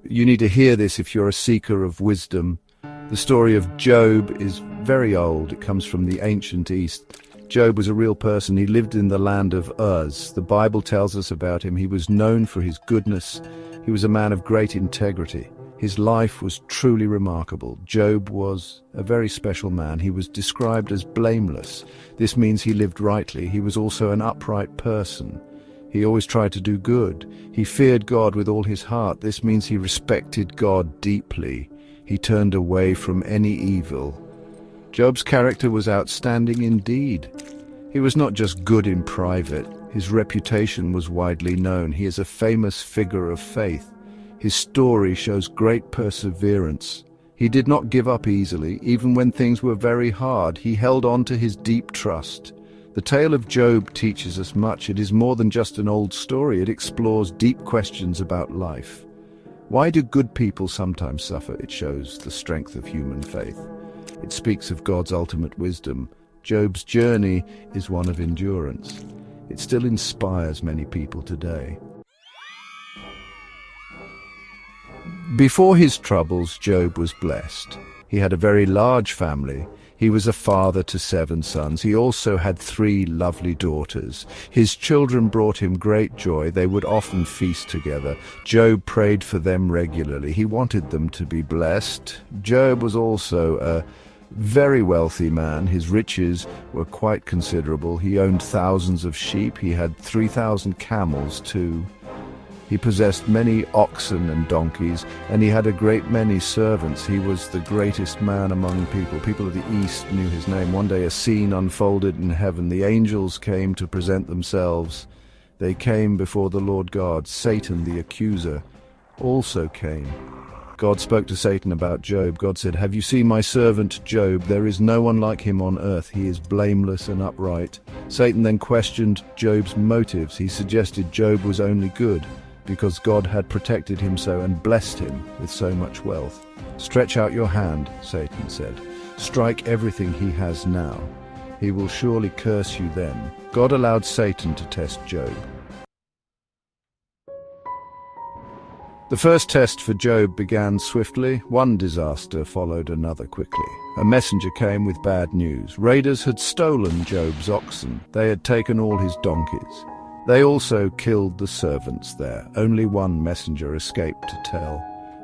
You need to hear this if you're a seeker of wisdom. The story of Job is very old. It comes from the ancient East. Job was a real person. He lived in the land of Uz. The Bible tells us about him. He was known for his goodness. He was a man of great integrity. His life was truly remarkable. Job was a very special man. He was described as blameless. This means he lived rightly. He was also an upright person. He always tried to do good. He feared God with all his heart. This means he respected God deeply. He turned away from any evil. Job's character was outstanding indeed. He was not just good in private. His reputation was widely known. He is a famous figure of faith. His story shows great perseverance. He did not give up easily. Even when things were very hard, he held on to his deep trust. The tale of Job teaches us much. It is more than just an old story. It explores deep questions about life. Why do good people sometimes suffer? It shows the strength of human faith. It speaks of God's ultimate wisdom. Job's journey is one of endurance. It still inspires many people today. Before his troubles, Job was blessed. He had a very large family. He was a father to 7 sons. He also had 3 lovely daughters. His children brought him great joy. They would often feast together. Job prayed for them regularly. He wanted them to be blessed. Job was also a very wealthy man. His riches were quite considerable. He owned thousands of sheep. He had 3,000 camels too. He possessed many oxen and donkeys, and he had a great many servants. He was the greatest man among people. People of the East knew his name. One day a scene unfolded in heaven. The angels came to present themselves. They came before the Lord God. Satan, the accuser, also came. God spoke to Satan about Job. God said, "Have you seen my servant Job? There is no one like him on earth. He is blameless and upright." Satan then questioned Job's motives. He suggested Job was only good because God had protected him so and blessed him with so much wealth. "Stretch out your hand," Satan said. "Strike everything he has now. He will surely curse you then." God allowed Satan to test Job. The first test for Job began swiftly. One disaster followed another quickly. A messenger came with bad news. Raiders had stolen Job's oxen. They had taken all his donkeys. They also killed the servants there. Only one messenger escaped to tell.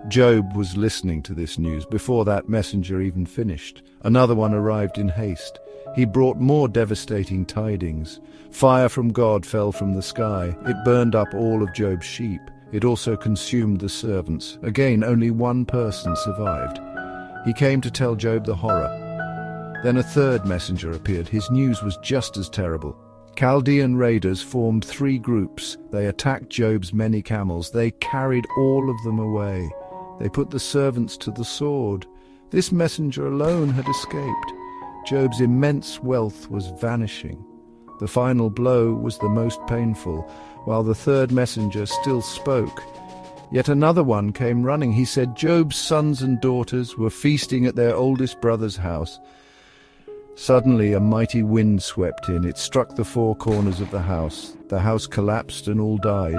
Job was listening to this news before that messenger even finished. Another one arrived in haste. He brought more devastating tidings. Fire from God fell from the sky. It burned up all of Job's sheep. It also consumed the servants. Again, only one person survived. He came to tell Job the horror. Then a third messenger appeared. His news was just as terrible. Chaldean raiders formed 3 groups. They attacked Job's many camels. They carried all of them away. They put the servants to the sword. This messenger alone had escaped. Job's immense wealth was vanishing. The final blow was the most painful. While the third messenger still spoke, yet another one came running. He said Job's sons and daughters were feasting at their oldest brother's house. Suddenly a mighty wind swept in. It struck the 4 corners of the house. The house collapsed and all died.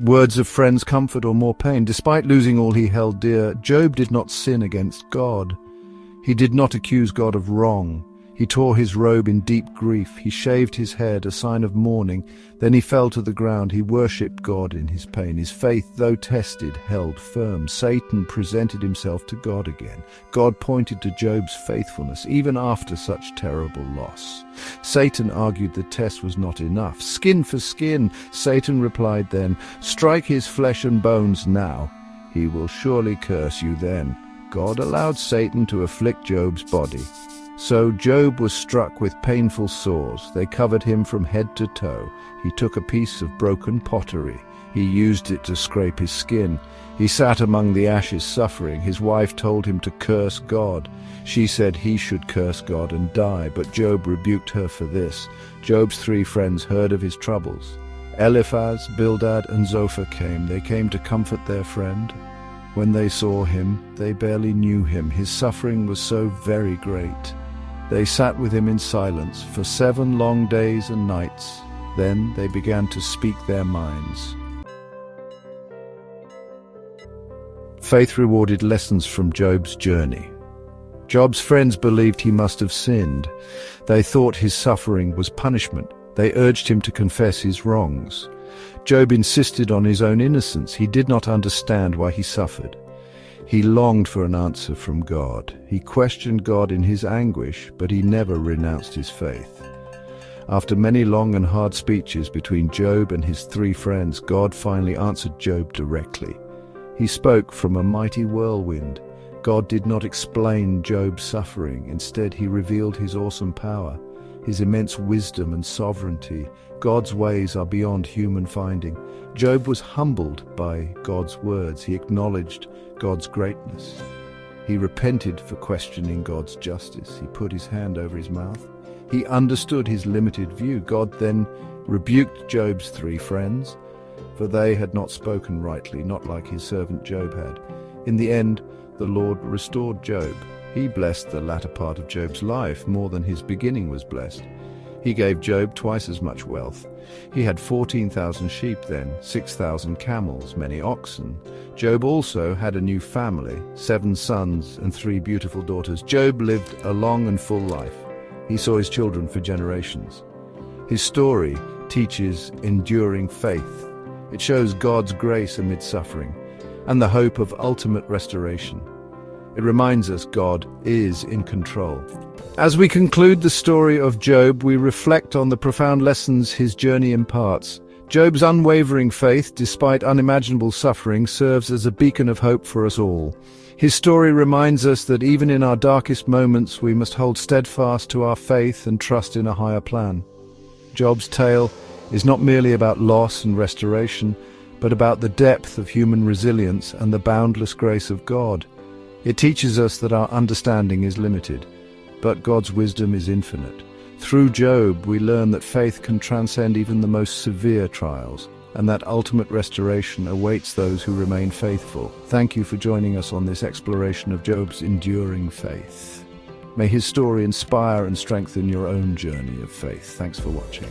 Words of friends' comfort or more pain. Despite losing all he held dear, Job did not sin against God. He did not accuse God of wrong. He tore his robe in deep grief. He shaved his head, a sign of mourning. Then he fell to the ground. He worshipped God in his pain. His faith, though tested, held firm. Satan presented himself to God again. God pointed to Job's faithfulness, even after such terrible loss. Satan argued the test was not enough. Skin for skin, Satan replied then. Strike his flesh and bones now. He will surely curse you then. God allowed Satan to afflict Job's body. So Job was struck with painful sores. They covered him from head to toe. He took a piece of broken pottery. He used it to scrape his skin. He sat among the ashes suffering. His wife told him to curse God. She said he should curse God and die, but Job rebuked her for this. Job's 3 friends heard of his troubles. Eliphaz, Bildad, and Zophar came. They came to comfort their friend. When they saw him, they barely knew him. His suffering was so very great. They sat with him in silence for 7 long days and nights. Then they began to speak their minds. Faith rewarded lessons from Job's journey. Job's friends believed he must have sinned. They thought his suffering was punishment. They urged him to confess his wrongs. Job insisted on his own innocence. He did not understand why he suffered. He longed for an answer from God. He questioned God in his anguish, but he never renounced his faith. After many long and hard speeches between Job and his three friends, God finally answered Job directly. He spoke from a mighty whirlwind. God did not explain Job's suffering. Instead, he revealed his awesome power, his immense wisdom and sovereignty. God's ways are beyond human finding. Job was humbled by God's words. He acknowledged God's greatness. He repented for questioning God's justice. He put his hand over his mouth. He understood his limited view. God then rebuked Job's three friends, for they had not spoken rightly, not like his servant Job had. In the end, the Lord restored Job. He blessed the latter part of Job's life more than his beginning was blessed. He gave Job twice as much wealth. He had 14,000 sheep then, 6,000 camels, many oxen. Job also had a new family, 7 sons and 3 beautiful daughters. Job lived a long and full life. He saw his children for generations. His story teaches enduring faith. It shows God's grace amid suffering and the hope of ultimate restoration. It reminds us God is in control. As we conclude the story of Job, we reflect on the profound lessons his journey imparts. Job's unwavering faith, despite unimaginable suffering, serves as a beacon of hope for us all. His story reminds us that even in our darkest moments, we must hold steadfast to our faith and trust in a higher plan. Job's tale is not merely about loss and restoration, but about the depth of human resilience and the boundless grace of God. It teaches us that our understanding is limited, but God's wisdom is infinite. Through Job, we learn that faith can transcend even the most severe trials, and that ultimate restoration awaits those who remain faithful. Thank you for joining us on this exploration of Job's enduring faith. May his story inspire and strengthen your own journey of faith. Thanks for watching.